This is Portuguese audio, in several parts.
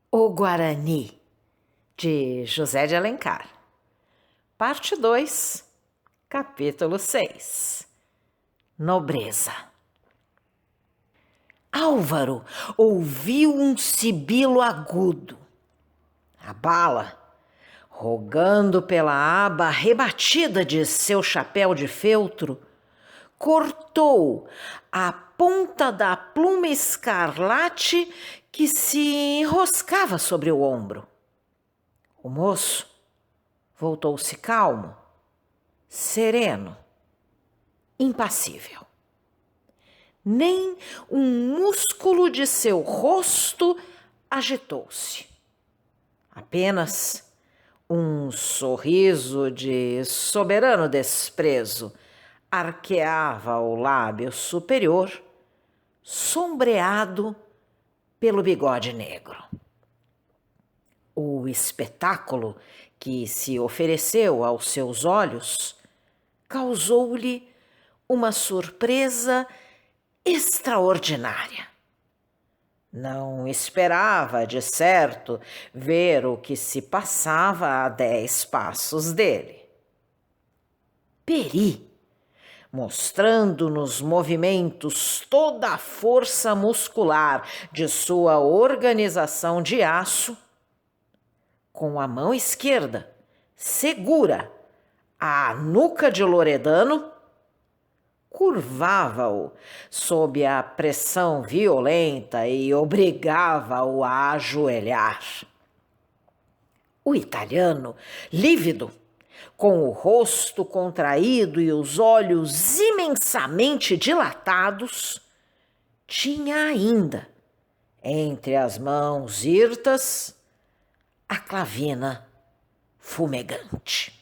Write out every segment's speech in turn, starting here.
O Guarani, de José de Alencar. Parte 2, capítulo 6. Nobreza. Álvaro ouviu um sibilo agudo. A bala, rogando pela aba rebatida de seu chapéu de feltro, cortou a ponta da pluma escarlate que se enroscava sobre o ombro. O moço voltou-se calmo, sereno, impassível. Nem um músculo de seu rosto agitou-se. Apenas um sorriso de soberano desprezo arqueava o lábio superior, sombreado pelo bigode negro. O espetáculo que se ofereceu aos seus olhos causou-lhe uma surpresa extraordinária. Não esperava, de certo, ver o que se passava a 10 passos dele. Peri, mostrando nos movimentos toda a força muscular de sua organização de aço, com a mão esquerda segura a nuca de Loredano, curvava-o sob a pressão violenta e obrigava-o a ajoelhar. O italiano, lívido, com o rosto contraído e os olhos imensamente dilatados, tinha ainda, entre as mãos hirtas, a clavina fumegante.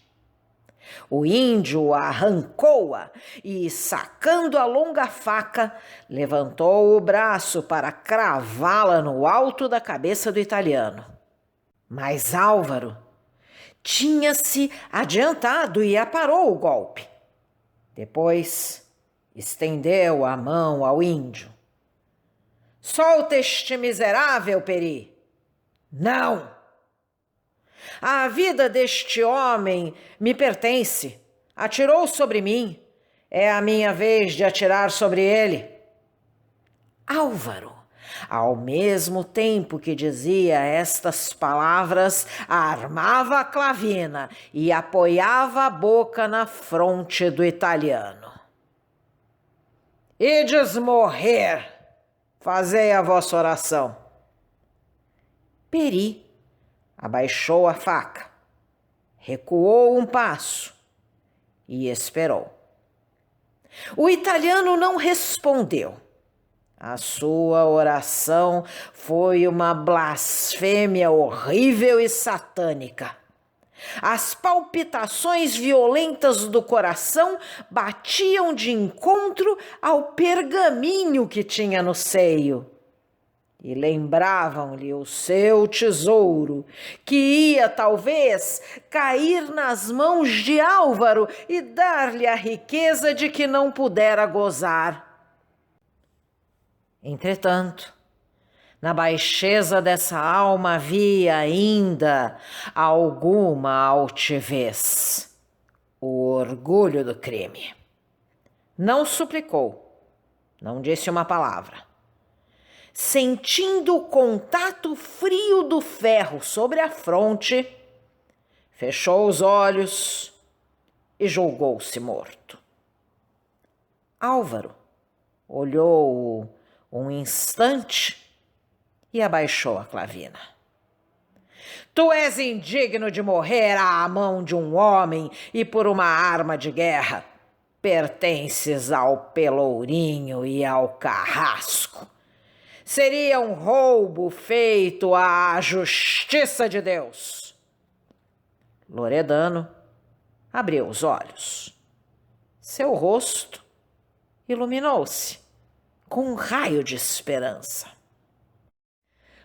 O índio arrancou-a e, sacando a longa faca, levantou o braço para cravá-la no alto da cabeça do italiano. Mas Álvaro tinha-se adiantado e aparou o golpe. Depois estendeu a mão ao índio. Solta este miserável, Peri! Não! A vida deste homem me pertence. Atirou sobre mim. É a minha vez de atirar sobre ele. Álvaro, ao mesmo tempo que dizia estas palavras, armava a clavina e apoiava a boca na fronte do italiano. Ides morrer, fazei a vossa oração. Peri abaixou a faca, recuou um passo e esperou. O italiano não respondeu. A sua oração foi uma blasfêmia horrível e satânica. As palpitações violentas do coração batiam de encontro ao pergaminho que tinha no seio e lembravam-lhe o seu tesouro, que ia, talvez, cair nas mãos de Álvaro e dar-lhe a riqueza de que não pudera gozar. Entretanto, na baixeza dessa alma havia ainda alguma altivez, o orgulho do crime. Não suplicou, não disse uma palavra. Sentindo o contato frio do ferro sobre a fronte, fechou os olhos e julgou-se morto. Álvaro olhou-o um instante e abaixou a clavina. Tu és indigno de morrer à mão de um homem e por uma arma de guerra. Pertences ao pelourinho e ao carrasco. Seria um roubo feito à justiça de Deus. Loredano abriu os olhos. Seu rosto iluminou-se com um raio de esperança.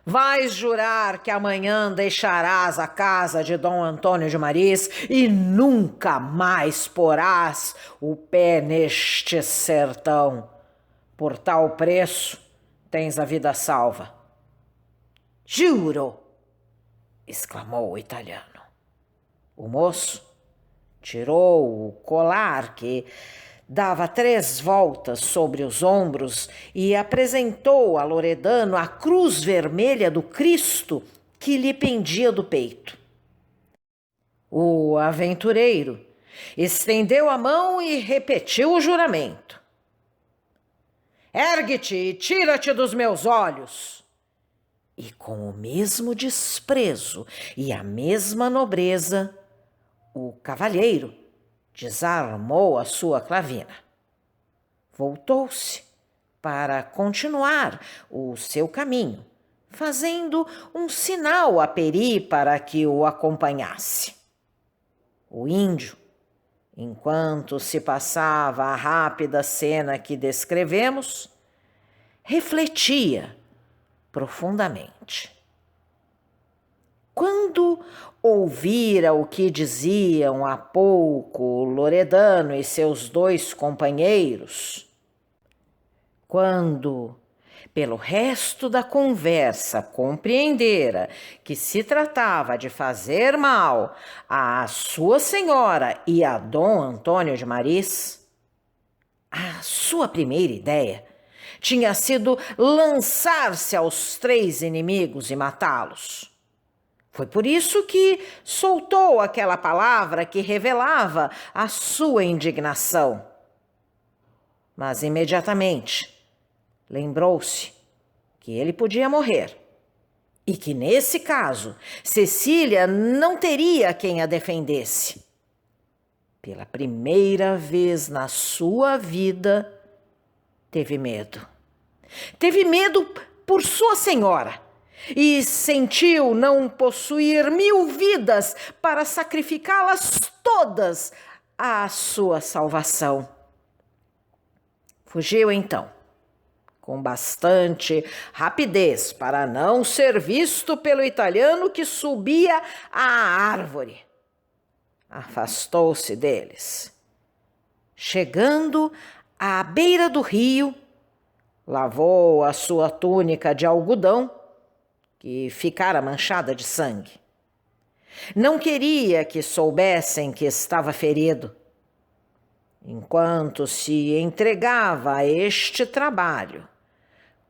Vais jurar que amanhã deixarás a casa de Dom Antônio de Maris e nunca mais porás o pé neste sertão. Por tal preço, tens a vida salva. Juro, exclamou o italiano. O moço tirou o colar que dava 3 voltas sobre os ombros e apresentou a Loredano a cruz vermelha do Cristo que lhe pendia do peito. O aventureiro estendeu a mão e repetiu o juramento. Ergue-te e tira-te dos meus olhos. E com o mesmo desprezo e a mesma nobreza, o cavalheiro desarmou a sua clavina. Voltou-se para continuar o seu caminho, fazendo um sinal a Peri para que o acompanhasse. O índio, enquanto se passava a rápida cena que descrevemos, refletia profundamente. Quando ouvira o que diziam há pouco Loredano e seus 2 companheiros, quando, pelo resto da conversa, compreendera que se tratava de fazer mal à sua senhora e a Dom Antônio de Maris, a sua primeira ideia tinha sido lançar-se aos 3 inimigos e matá-los. Foi por isso que soltou aquela palavra que revelava a sua indignação. Mas imediatamente lembrou-se que ele podia morrer e que, nesse caso, Cecília não teria quem a defendesse. Pela primeira vez na sua vida, teve medo. Teve medo por sua senhora e sentiu não possuir 1000 vidas para sacrificá-las todas à sua salvação. Fugiu então, com bastante rapidez para não ser visto pelo italiano que subia à árvore. Afastou-se deles. Chegando à beira do rio, lavou a sua túnica de algodão, que ficara manchada de sangue. Não queria que soubessem que estava ferido. Enquanto se entregava a este trabalho,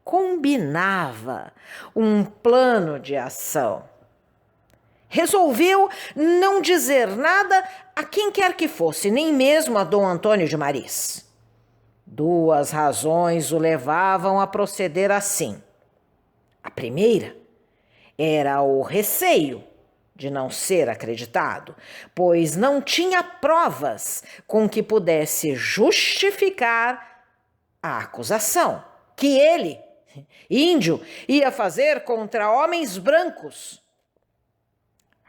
combinava um plano de ação. Resolveu não dizer nada a quem quer que fosse, nem mesmo a Dom Antônio de Maris. 2 razões o levavam a proceder assim. A primeira era o receio de não ser acreditado, pois não tinha provas com que pudesse justificar a acusação que ele, índio, ia fazer contra homens brancos.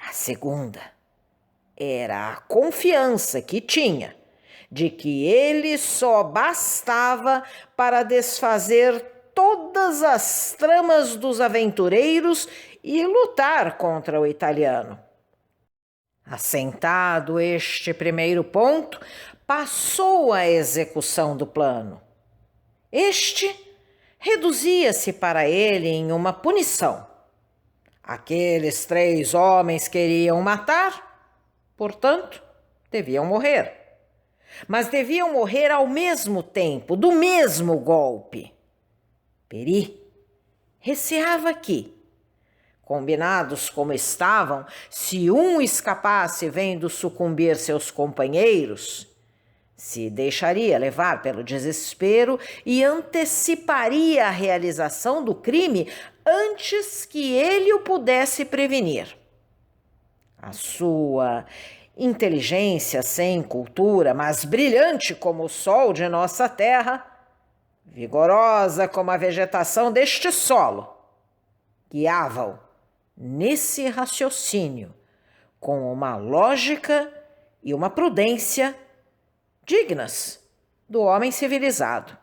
A segunda era a confiança que tinha de que ele só bastava para desfazer todas as tramas dos aventureiros e lutar contra o italiano. Assentado este primeiro ponto, passou a execução do plano. Este reduzia-se para ele em uma punição. Aqueles 3 homens queriam matar, portanto, deviam morrer. Mas deviam morrer ao mesmo tempo, do mesmo golpe. Peri receava que, combinados como estavam, se um escapasse vendo sucumbir seus companheiros, se deixaria levar pelo desespero e anteciparia a realização do crime antes que ele o pudesse prevenir. A sua inteligência sem cultura, mas brilhante como o sol de nossa terra, vigorosa como a vegetação deste solo, guiava-o nesse raciocínio com uma lógica e uma prudência dignas do homem civilizado.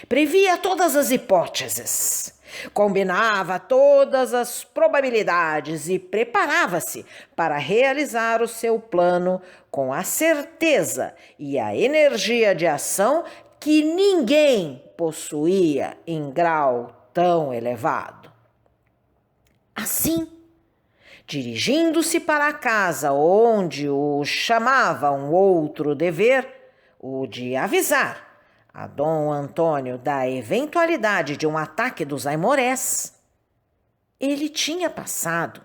Previa todas as hipóteses, combinava todas as probabilidades e preparava-se para realizar o seu plano com a certeza e a energia de ação que ninguém possuía em grau tão elevado. Assim, Dirigindo-se para a casa onde o chamava um outro dever, o de avisar a Dom Antônio da eventualidade de um ataque dos aimorés, ele tinha passado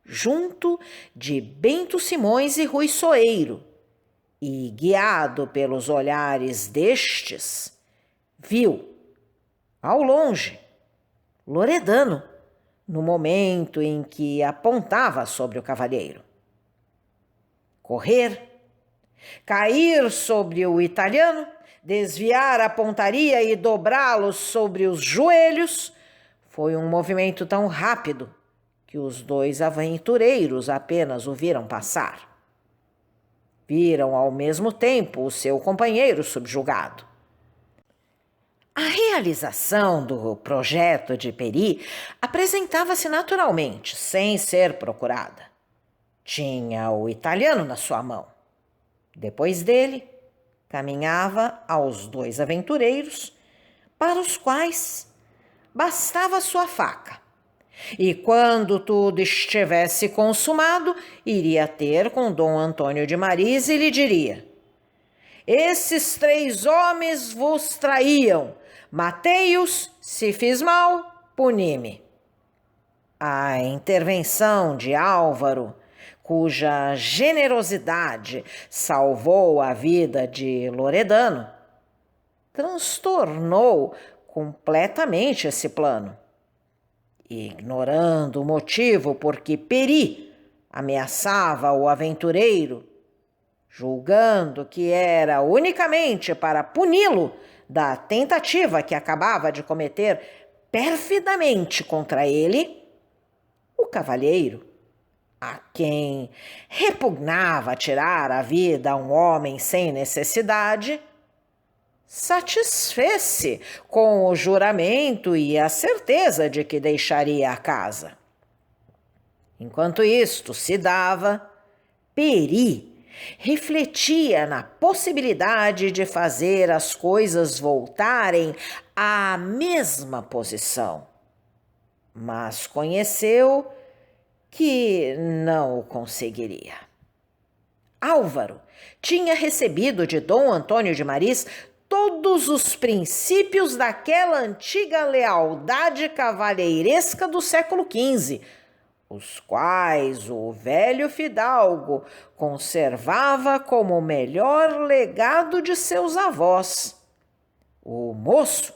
junto de Bento Simões e Rui Soeiro e, guiado pelos olhares destes, viu, ao longe, Loredano, no momento em que apontava sobre o cavalheiro. Correr, cair sobre o italiano, desviar a pontaria e dobrá-lo sobre os joelhos foi um movimento tão rápido que os dois aventureiros apenas o viram passar. Viram ao mesmo tempo o seu companheiro subjugado. A realização do projeto de Peri apresentava-se naturalmente, sem ser procurada. Tinha o italiano na sua mão. Depois dele, caminhava aos dois aventureiros, para os quais bastava sua faca. E quando tudo estivesse consumado, iria ter com Dom Antônio de Mariz e lhe diria: esses 3 homens vos traíam, matei-os, se fiz mal, puni-me. A intervenção de Álvaro, cuja generosidade salvou a vida de Loredano, transtornou completamente esse plano. Ignorando o motivo por que Peri ameaçava o aventureiro, julgando que era unicamente para puni-lo da tentativa que acabava de cometer perfidamente contra ele, o cavalheiro, a quem repugnava tirar a vida a um homem sem necessidade, satisfez-se com o juramento e a certeza de que deixaria a casa. Enquanto isto se dava, Peri refletia na possibilidade de fazer as coisas voltarem à mesma posição, mas conheceu que não o conseguiria. Álvaro tinha recebido de Dom Antônio de Mariz todos os princípios daquela antiga lealdade cavalheiresca do século XV, os quais o velho fidalgo conservava como o melhor legado de seus avós. O moço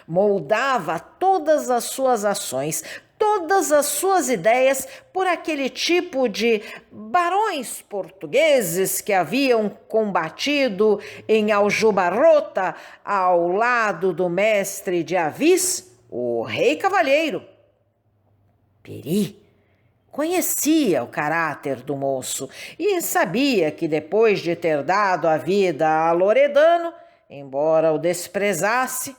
moldava todas as suas ações, todas as suas ideias por aquele tipo de barões portugueses que haviam combatido em Aljubarrota ao lado do mestre de Avis, o rei cavalheiro. Peri conhecia o caráter do moço e sabia que depois de ter dado a vida a Loredano, embora o desprezasse,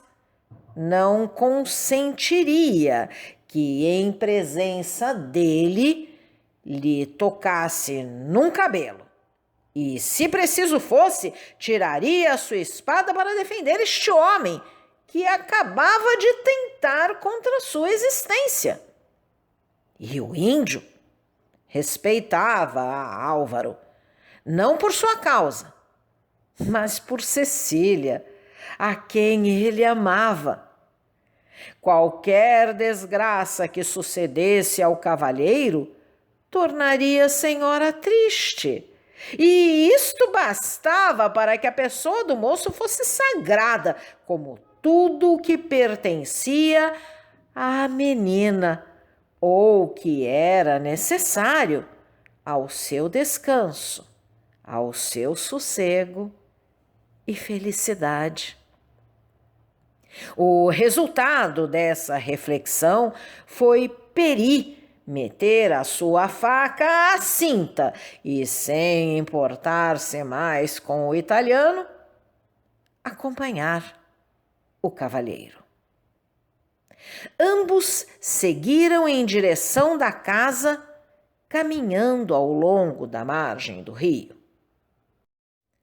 não consentiria que em presença dele lhe tocasse num cabelo. E, se preciso fosse, tiraria a sua espada para defender este homem que acabava de tentar contra sua existência. E o índio respeitava a Álvaro, não por sua causa, mas por Cecília, a quem ele amava. Qualquer desgraça que sucedesse ao cavalheiro tornaria a senhora triste, e isto bastava para que a pessoa do moço fosse sagrada, como tudo o que pertencia à menina, ou que era necessário ao seu descanso, ao seu sossego e felicidade. O resultado dessa reflexão foi Peri meter a sua faca à cinta e, sem importar-se mais com o italiano, acompanhar o cavalheiro. Ambos seguiram em direção da casa, caminhando ao longo da margem do rio.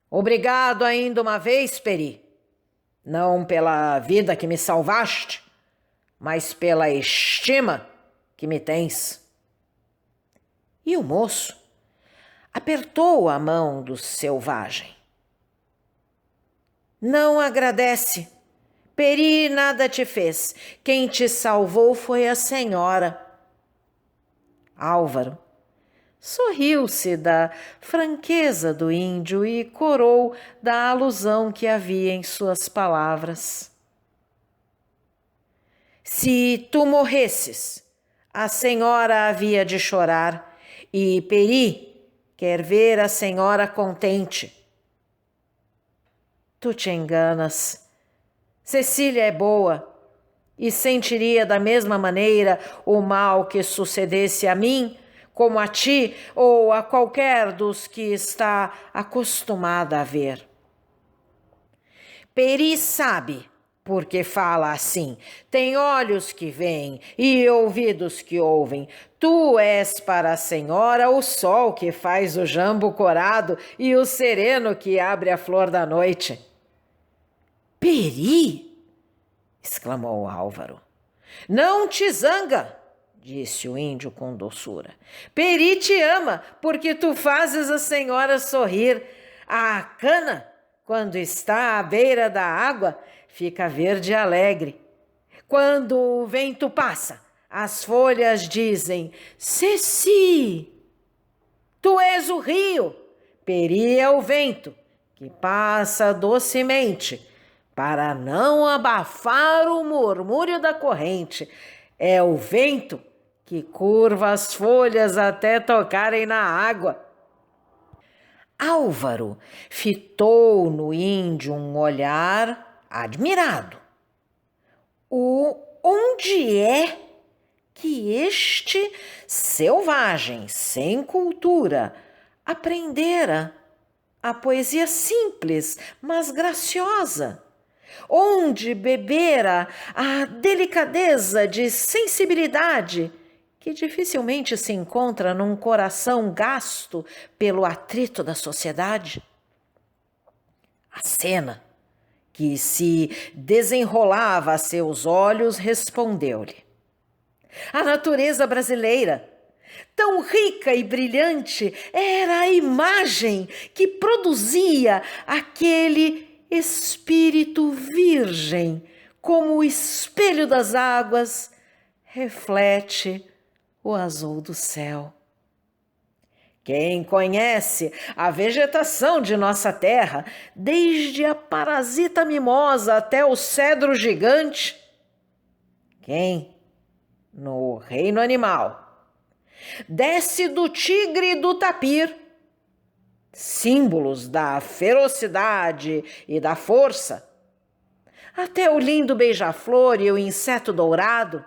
Obrigado ainda uma vez, Peri, não pela vida que me salvaste, mas pela estima que me tens. E o moço apertou a mão do selvagem. Não agradece. Peri nada te fez. Quem te salvou foi a senhora. Álvaro sorriu-se da franqueza do índio e corou da alusão que havia em suas palavras. Se tu morresses, a senhora havia de chorar, e Peri quer ver a senhora contente. Tu te enganas. Cecília é boa e sentiria da mesma maneira o mal que sucedesse a mim, como a ti ou a qualquer dos que está acostumada a ver. Peri sabe, porque fala assim, tem olhos que veem e ouvidos que ouvem. Tu és para a senhora o sol que faz o jambo corado e o sereno que abre a flor da noite. Peri! Exclamou Álvaro. Não te zanga, disse o índio com doçura. Peri te ama, porque tu fazes a senhora sorrir. A cana, quando está à beira da água, fica verde e alegre. Quando o vento passa, as folhas dizem, Ceci, tu és o rio, Peri é o vento, que passa docemente, para não abafar o murmúrio da corrente. É o vento que curva as folhas até tocarem na água. Álvaro fitou no índio um olhar admirado. Onde é que este selvagem, sem cultura, aprendera a poesia simples, mas graciosa? Onde bebera a delicadeza de sensibilidade que dificilmente se encontra num coração gasto pelo atrito da sociedade? A cena que se desenrolava a seus olhos respondeu-lhe. A natureza brasileira, tão rica e brilhante, era a imagem que produzia aquele espírito virgem, como o espelho das águas, reflete o azul do céu. Quem conhece a vegetação de nossa terra, desde a parasita mimosa até o cedro gigante? Quem, no reino animal, desce do tigre e do tapir, símbolos da ferocidade e da força, até o lindo beija-flor e o inseto dourado?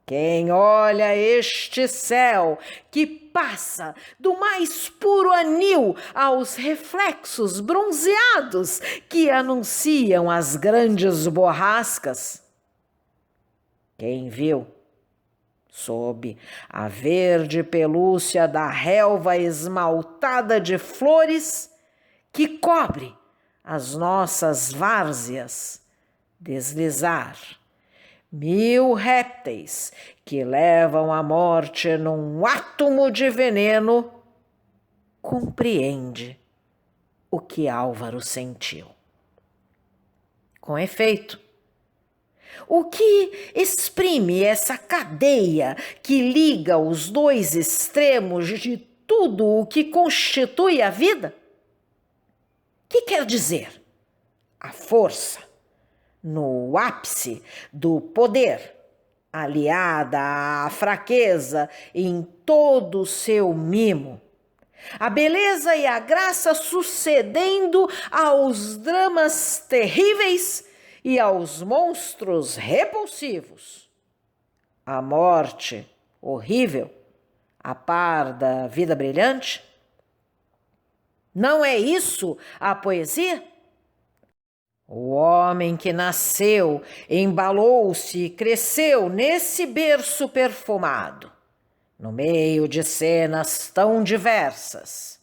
Quem olha este céu que passa do mais puro anil aos reflexos bronzeados que anunciam as grandes borrascas? Quem viu, sob a verde pelúcia da relva esmaltada de flores que cobre as nossas várzeas, deslizar 1000 répteis que levam à morte num átomo de veneno, compreende o que Álvaro sentiu. Com efeito, o que exprime essa cadeia que liga os dois extremos de tudo o que constitui a vida? Que quer dizer? A força, no ápice do poder, aliada à fraqueza em todo o seu mimo, a beleza e a graça sucedendo aos dramas terríveis e aos monstros repulsivos, a morte horrível a par da vida brilhante? Não é isso a poesia? O homem que nasceu, embalou-se e cresceu nesse berço perfumado, no meio de cenas tão diversas,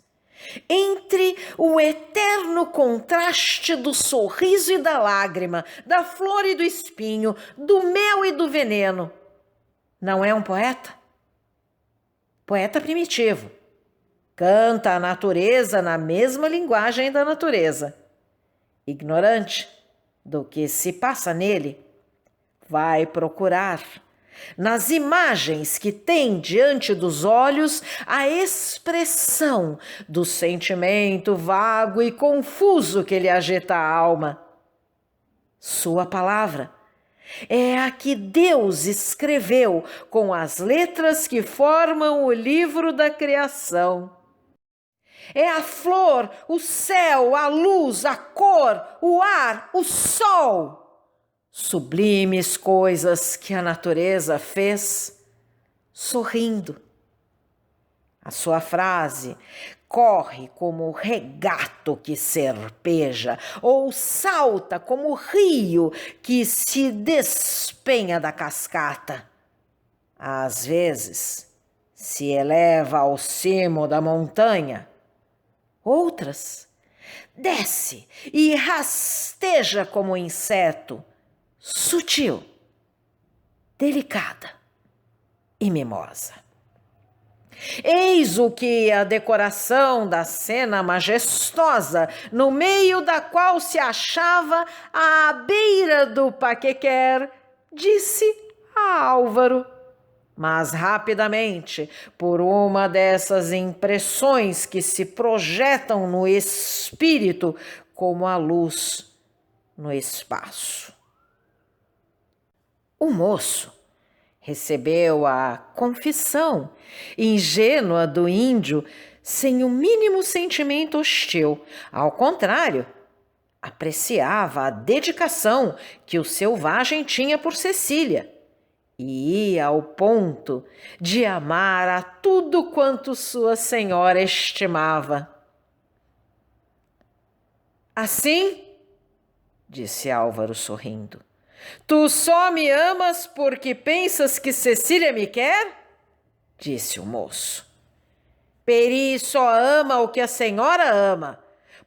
entre o eterno contraste do sorriso e da lágrima, da flor e do espinho, do mel e do veneno. Não é um poeta? poeta primitivo, canta a natureza na mesma linguagem da natureza. Ignorante do que se passa nele, vai procurar, nas imagens que tem diante dos olhos, a expressão do sentimento vago e confuso que lhe agita a alma. Sua palavra é a que Deus escreveu com as letras que formam o livro da criação. É a flor, o céu, a luz, a cor, o ar, o sol. Sublimes coisas que a natureza fez sorrindo. A sua frase corre como regato que serpeja, ou salta como rio que se despenha da cascata. Às vezes se eleva ao cimo da montanha, outras desce e rasteja como inseto, sutil, delicada e mimosa. Eis o que a decoração da cena majestosa, no meio da qual se achava à beira do Paquequer, disse a Álvaro. Mas rapidamente, por uma dessas impressões que se projetam no espírito como a luz no espaço. O moço recebeu a confissão ingênua do índio sem o mínimo sentimento hostil. Ao contrário, apreciava a dedicação que o selvagem tinha por Cecília e ia ao ponto de amar a tudo quanto sua senhora estimava. Assim, disse Álvaro sorrindo, tu só me amas porque pensas que Cecília me quer? Disse o moço. Peri só ama o que a senhora ama,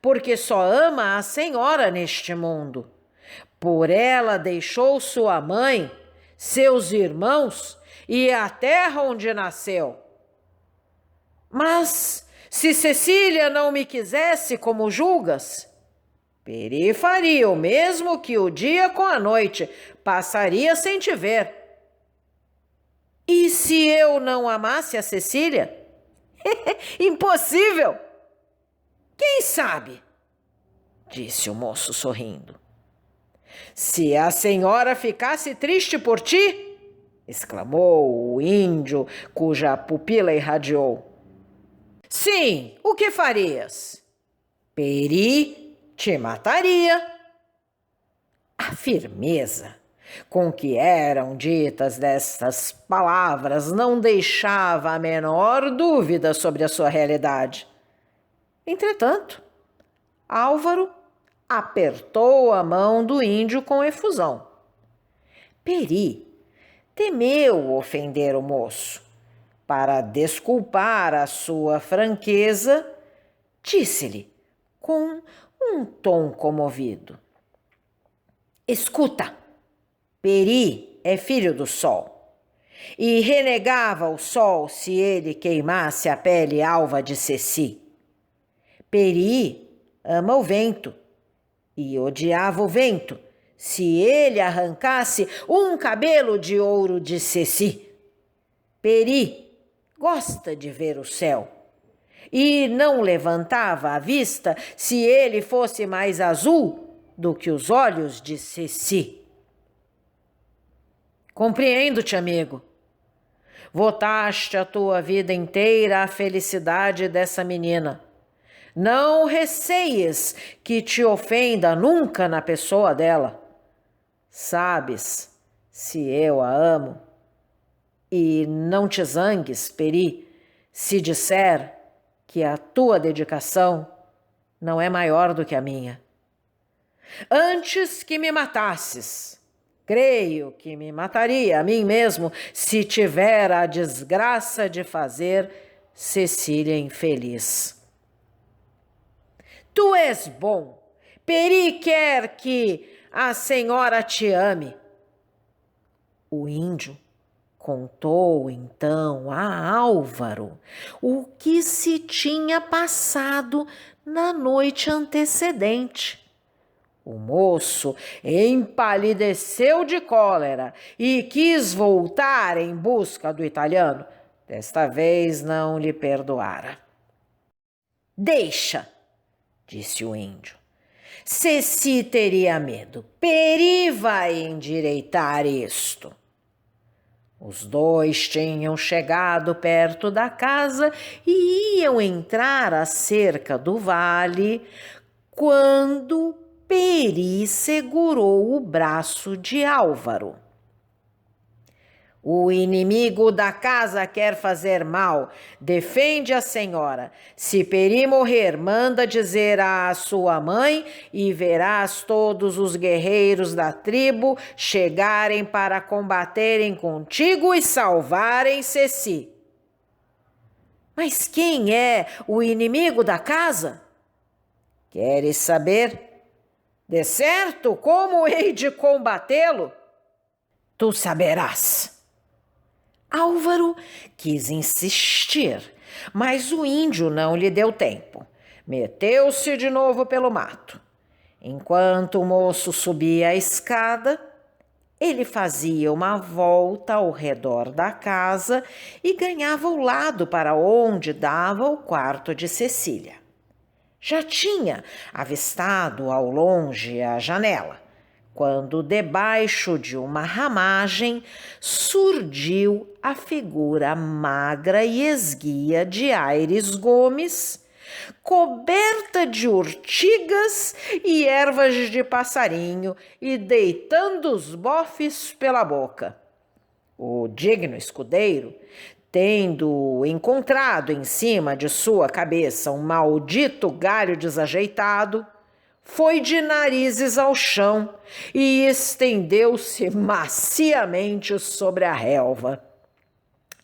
porque só ama a senhora neste mundo. Por ela deixou sua mãe, seus irmãos e a terra onde nasceu. Mas se Cecília não me quisesse como julgas, Peri faria o mesmo que o dia com a noite, passaria sem te ver. E se eu não amasse a Cecília? Impossível! Quem sabe? Disse o moço sorrindo. Se a senhora ficasse triste por ti, exclamou o índio, cuja pupila irradiou. Sim, o que farias? Peri te mataria. A firmeza com que eram ditas destas palavras não deixava a menor dúvida sobre a sua realidade. Entretanto, Álvaro apertou a mão do índio com efusão. Peri temeu ofender o moço. Para desculpar a sua franqueza, disse-lhe com um tom comovido: escuta, Peri é filho do sol, e renegava o sol se ele queimasse a pele alva de Ceci. Peri ama o vento, e odiava o vento se ele arrancasse um cabelo de ouro de Ceci. Peri gosta de ver o céu, e não levantava a vista se ele fosse mais azul do que os olhos de Ceci. Compreendo-te, amigo. Votaste a tua vida inteira a felicidade dessa menina. Não receies que te ofenda nunca na pessoa dela. Sabes, se eu a amo, e não te zangues, Peri, se disser que a tua dedicação não é maior do que a minha. Antes que me matasses, creio que me mataria a mim mesmo se tiver a desgraça de fazer Cecília infeliz. Tu és bom. Peri quer que a senhora te ame. O índio contou então a Álvaro o que se tinha passado na noite antecedente. O moço empalideceu de cólera e quis voltar em busca do italiano. Desta vez não lhe perdoara. Deixa, disse o índio. Ceci teria medo. Peri vai endireitar isto. Os dois tinham chegado perto da casa e iam entrar a cerca do vale quando Peri segurou o braço de Álvaro. O inimigo da casa quer fazer mal, defende a senhora. Se Peri morrer, manda dizer à sua mãe e verás todos os guerreiros da tribo chegarem para combaterem contigo e salvarem Ceci. Mas quem é o inimigo da casa? Queres saber? De certo, como hei de combatê-lo? Tu saberás. Álvaro quis insistir, mas o índio não lhe deu tempo. Meteu-se de novo pelo mato. Enquanto o moço subia a escada, ele fazia uma volta ao redor da casa e ganhava o lado para onde dava o quarto de Cecília. Já tinha avistado ao longe a janela, quando debaixo de uma ramagem surgiu a figura magra e esguia de Aires Gomes, coberta de urtigas e ervas de passarinho e deitando os bofes pela boca. O digno escudeiro, tendo encontrado em cima de sua cabeça um maldito galho desajeitado, foi de narizes ao chão e estendeu-se maciamente sobre a relva.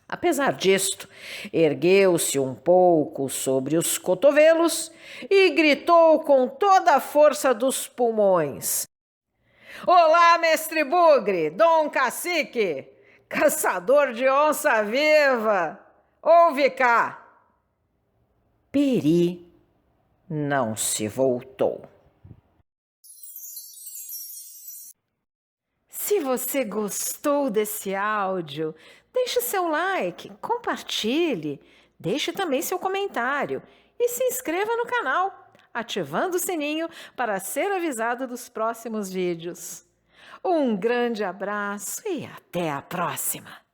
Apesar disto, ergueu-se um pouco sobre os cotovelos e gritou com toda a força dos pulmões: Olá, mestre Bugre, Dom Cacique, caçador de onça viva, ouve cá. Peri não se voltou. Se você gostou desse áudio, deixe seu like, compartilhe, deixe também seu comentário e se inscreva no canal, ativando o sininho para ser avisado dos próximos vídeos. Um grande abraço e até a próxima!